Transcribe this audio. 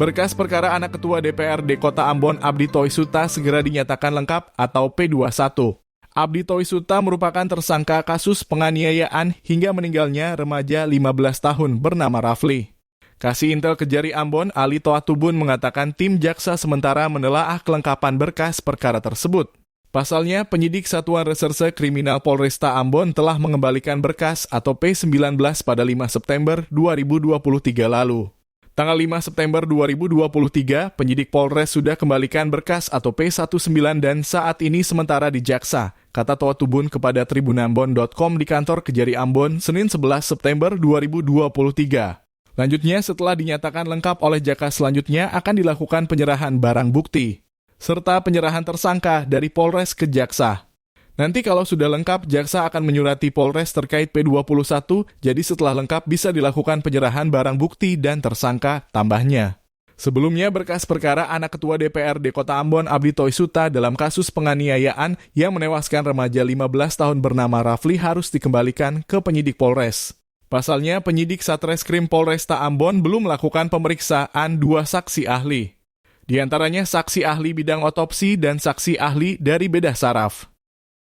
Berkas perkara anak Ketua DPRD Kota Ambon Abdi Toisuta segera dinyatakan lengkap atau P21. Abdi Toisuta merupakan tersangka kasus penganiayaan hingga meninggalnya remaja 15 tahun bernama Rafli. Kasih Intel Kejari Ambon Ali Toatubun mengatakan tim jaksa sementara menelaah kelengkapan berkas perkara tersebut. Pasalnya, penyidik Satuan Reserse Kriminal Polresta Ambon telah mengembalikan berkas atau P19 pada 5 September 2023 lalu. Tanggal 5 September 2023, penyidik Polres sudah kembalikan berkas atau P19 dan saat ini sementara di jaksa, kata Toatubun kepada tribunambon.com di kantor Kejari Ambon, Senin 11 September 2023. Lanjutnya, setelah dinyatakan lengkap oleh jaksa selanjutnya akan dilakukan penyerahan barang bukti, serta penyerahan tersangka dari Polres ke jaksa. Nanti kalau sudah lengkap, jaksa akan menyurati Polres terkait P21, jadi setelah lengkap bisa dilakukan penyerahan barang bukti dan tersangka, tambahnya. Sebelumnya, berkas perkara anak Ketua DPRD Kota Ambon Abdi Toisuta dalam kasus penganiayaan yang menewaskan remaja 15 tahun bernama Rafli harus dikembalikan ke penyidik Polres. Pasalnya, penyidik Satreskrim Polresta Ambon belum melakukan pemeriksaan 2 saksi ahli. Di antaranya saksi ahli bidang otopsi dan saksi ahli dari bedah saraf.